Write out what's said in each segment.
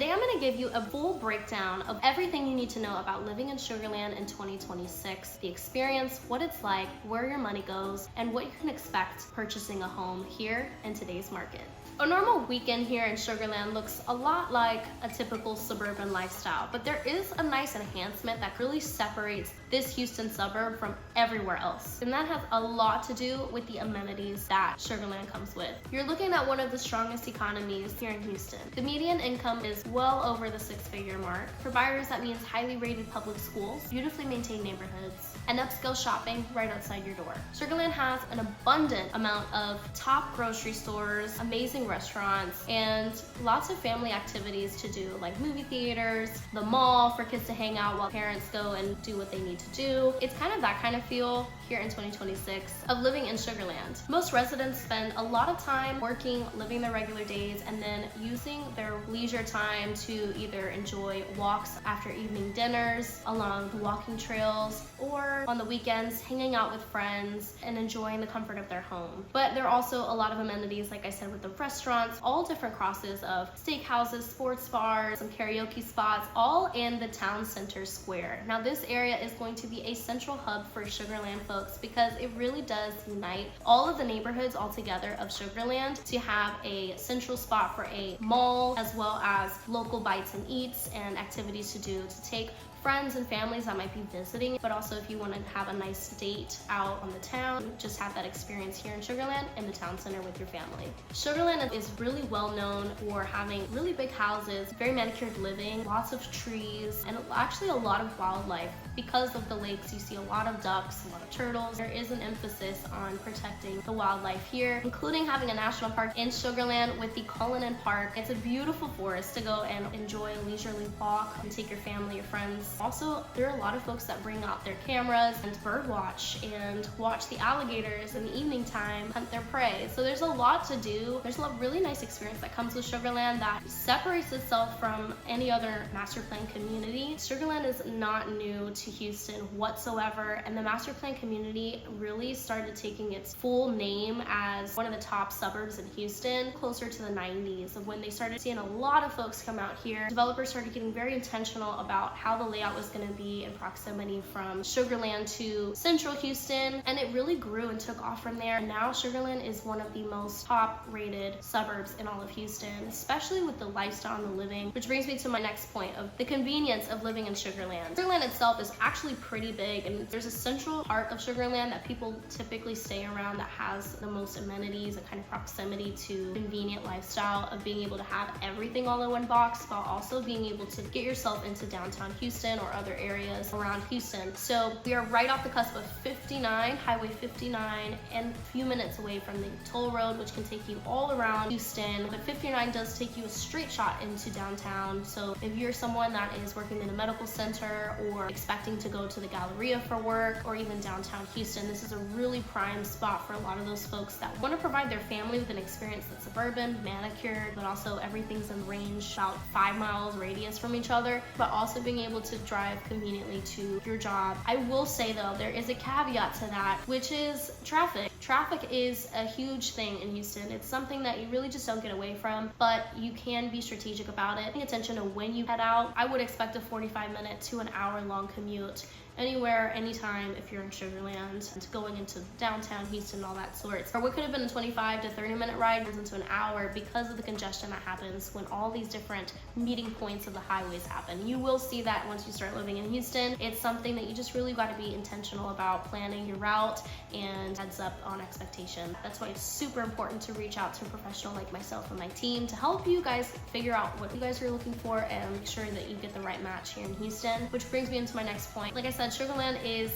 Today I'm going to give you a full breakdown of everything you need to know about living in Sugar Land in 2026, the experience, what it's like, where your money goes, and what you can expect purchasing a home here in today's market. A normal weekend here in Sugar Land looks a lot like a typical suburban lifestyle, but there is a nice enhancement that really separates this Houston suburb from everywhere else. And that has a lot to do with the amenities that Sugar Land comes with. You're looking at one of the strongest economies here in Houston. The median income is well over the six-figure mark. For buyers, that means highly rated public schools, beautifully maintained neighborhoods, and upscale shopping right outside your door. Sugar Land has an abundant amount of top grocery stores, amazing restaurants, and lots of family activities to do, like movie theaters, the mall for kids to hang out while parents go and do what they need to do. It's kind of that kind of feel here in 2026 of living in Sugar Land. Most residents spend a lot of time working, living their regular days, and then using their leisure time to either enjoy walks after evening dinners, along the walking trails, or on the weekends, hanging out with friends and enjoying the comfort of their home. But there are also a lot of amenities, like I said, with the restaurants, all different crosses of steakhouses, sports bars, some karaoke spots, all in the town center square. Now this area is going to be a central hub for Sugar Land folks because it really does unite all of the neighborhoods all together of Sugar Land to have a central spot for a mall, as well as local bites and eats and activities to do to take friends and families that might be visiting, but also if you want to have a nice date out on the town, just have that experience here in Sugar Land in the town center with your family. Sugar Land is really well known for having really big houses, very manicured living, lots of trees, and actually a lot of wildlife. Because of the lakes, you see a lot of ducks, a lot of turtles. There is an emphasis on protecting the wildlife here, including having a national park in Sugar Land with the Cullinan Park. It's a beautiful forest to go and enjoy a leisurely walk and take your family, your friends. Also, there are a lot of folks that bring out their cameras and bird watch and watch the alligators in the evening time hunt their prey. So there's a lot to do. There's a really nice experience that comes with Sugar Land that separates itself from any other master plan community. Sugar Land is not new to Houston whatsoever, and the master plan community really started taking its full name as one of the top suburbs in Houston closer to the 90s, of when they started seeing a lot of folks come out here. Developers started getting very intentional about how the layout was going to be in proximity from Sugar Land to central Houston, and it really grew and took off from there. And now Sugar Land is one of the most top rated suburbs in all of Houston, especially with the lifestyle and the living, which brings me to my next point of the convenience of living in Sugar Land. Sugar Land itself is actually pretty big, and there's a central part of Sugar Land that people typically stay around that has the most amenities and kind of proximity to convenient lifestyle of being able to have everything all in one box while also being able to get yourself into downtown Houston or other areas around Houston. So we are right off the cusp of 59, Highway 59, and a few minutes away from the toll road, which can take you all around Houston. But 59 does take you a straight shot into downtown. So if you're someone that is working in a medical center or expecting to go to the Galleria for work, or even downtown Houston, this is a really prime spot for a lot of those folks that want to provide their family with an experience that's suburban, manicured, but also everything's in range about 5 miles radius from each other, but also being able to drive conveniently to your job. I will say though, there is a caveat to that, which is traffic. Traffic is a huge thing in Houston. It's something that you really just don't get away from, but you can be strategic about it. Pay attention to when you head out. I would expect a 45-minute to an hour-long commute anywhere, anytime if you're in Sugar Land, and going into downtown Houston and all that sorts. Or what could have been a 25 to 30-minute ride turns into an hour because of the congestion that happens when all these different meeting points of the highways happen. You will see that once you start living in Houston. It's something that you just really got to be intentional about planning your route and heads up on expectation. That's why it's super important to reach out to a professional like myself and my team to help you guys figure out what you guys are looking for and make sure that you get the right match here in Houston, which brings me into my next point. Like I said, Sugar Land is,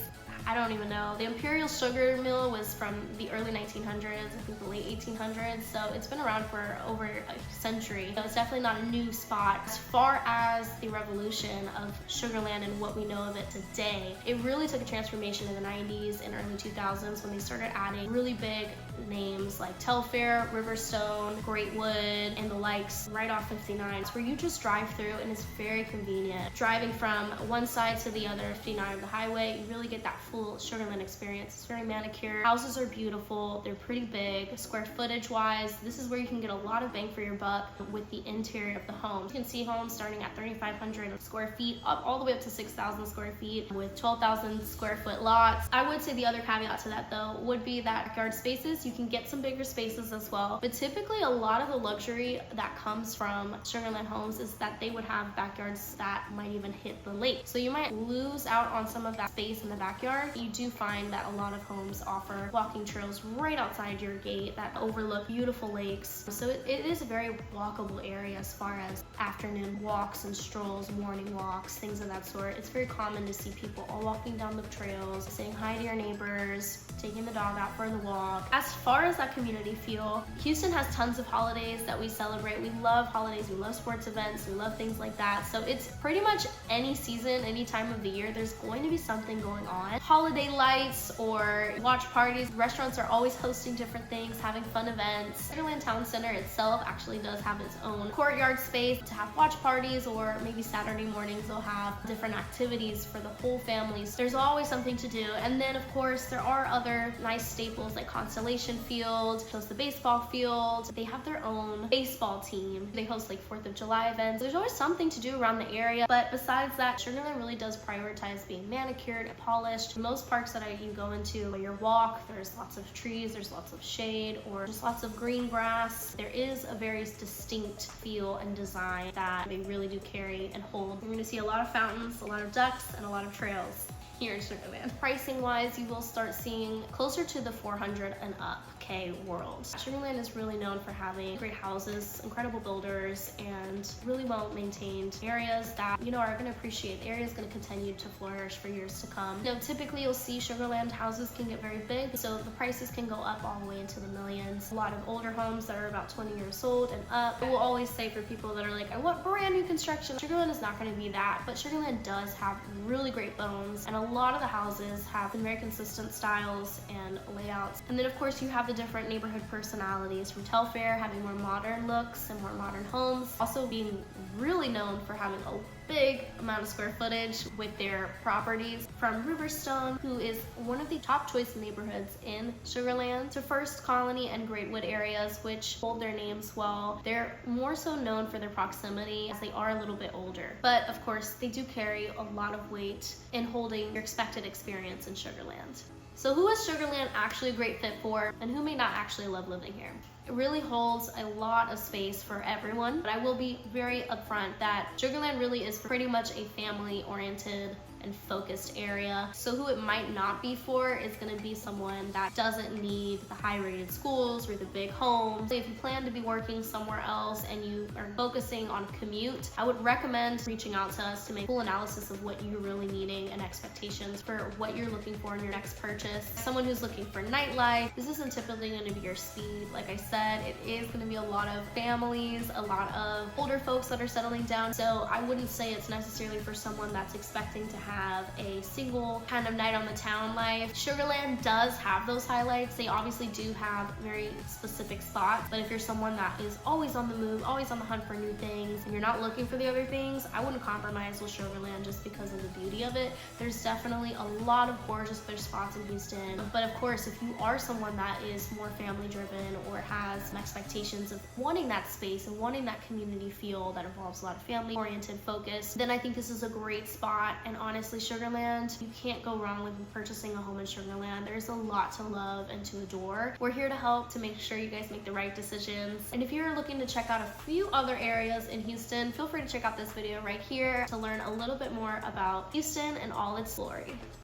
I don't even know, the Imperial Sugar Mill was from the early 1900s, I think the late 1800s, so it's been around for over a century. So it's definitely not a new spot. As far as the revolution of Sugar Land and what we know of it today, it really took a transformation in the 90s and early 2000s when they started adding really big names like Telfair, Riverstone, Greatwood, and the likes right off 59. It's where you just drive through and it's very convenient. Driving from one side to the other, 59 of the highway, you really get that full Sugar Land experience. It's very manicured. Houses are beautiful. They're pretty big. Square footage wise, this is where you can get a lot of bang for your buck with the interior of the home. You can see homes starting at 3,500 square feet up all the way up to 6,000 square feet with 12,000 square foot lots. I would say the other caveat to that though would be that backyard spaces. You can get some bigger spaces as well, but typically a lot of the luxury that comes from Sugar Land homes is that they would have backyards that might even hit the lake. So you might lose out on some of that space in the backyard. You do find that a lot of homes offer walking trails right outside your gate that overlook beautiful lakes. So it is a very walkable area as far as afternoon walks and strolls, morning walks, things of that sort. It's very common to see people all walking down the trails, saying hi to your neighbors, taking the dog out for the walk. As far as that community feel, Houston has tons of holidays that we celebrate. We love holidays, we love sports events, we love things like that. So it's pretty much any season, any time of the year, there's going to be something going on. Holiday lights or watch parties. Restaurants are always hosting different things, having fun events. Sugar Land Town Center itself actually does have its own courtyard space to have watch parties, or maybe Saturday mornings they'll have different activities for the whole family. So there's always something to do. And then of course there are other nice staples like Constellation Field, host the baseball field. They have their own baseball team. They host like 4th of July events. There's always something to do around the area. But besides that, Sugar Land really does prioritize being manicured and polished. Most parks that you go into, where your walk, there's lots of trees, there's lots of shade, or just lots of green grass. There is a very distinct feel and design that they really do carry and hold. You're going to see a lot of fountains, a lot of ducks, and a lot of trails here in Sugar Land. Pricing wise, you will start seeing closer to the 400 and up K world. Sugar Land is really known for having great houses, incredible builders, and really well maintained areas that are going to appreciate. The area is going to continue to flourish for years to come. Typically you'll see Sugar Land houses can get very big, so the prices can go up all the way into the millions. A lot of older homes that are about 20 years old and up. I will always say for people that are like, I want brand new construction, Sugar Land is not going to be that, but Sugar Land does have really great bones, and a lot of the houses have very consistent styles and layouts. And then of course you have the different neighborhood personalities, from Telfair having more modern looks and more modern homes, also being really known for having a big amount of square footage with their properties, from Riverstone, who is one of the top choice neighborhoods in Sugar Land, to First Colony and Greatwood areas, which hold their names well. They're more so known for their proximity as they are a little bit older, but of course they do carry a lot of weight in holding your expected experience in Sugar Land. So who is Sugar Land actually a great fit for, and who may not actually love living here? It really holds a lot of space for everyone, but I will be very upfront that Sugar Land really is pretty much a family-oriented and focused area. So who it might not be for is going to be someone that doesn't need the high-rated schools or the big homes. If you plan to be working somewhere else and you are focusing on commute, I would recommend reaching out to us to make a full analysis of what you're really needing and expectations for what you're looking for in your next purchase. Someone who's looking for nightlife, this isn't typically going to be your speed. Like I said, it is going to be a lot of families, a lot of older folks that are settling down. So I wouldn't say it's necessarily for someone that's expecting to have a single kind of night on the town life. Sugar Land does have those highlights. They obviously do have very specific spots, but if you're someone that is always on the move, always on the hunt for new things, and you're not looking for the other things, I wouldn't compromise with Sugar Land just because of the beauty of it. There's definitely a lot of gorgeous other spots in Houston, but of course, if you are someone that is more family driven or has some expectations of wanting that space and wanting that community feel that involves a lot of family oriented focus, then I think this is a great spot. And honestly, Sugar Land, you can't go wrong with purchasing a home in Sugar Land. There's a lot to love and to adore. We're here to help to make sure you guys make the right decisions. And if you're looking to check out a few other areas in Houston, feel free to check out this video right here to learn a little bit more about Houston and all its glory.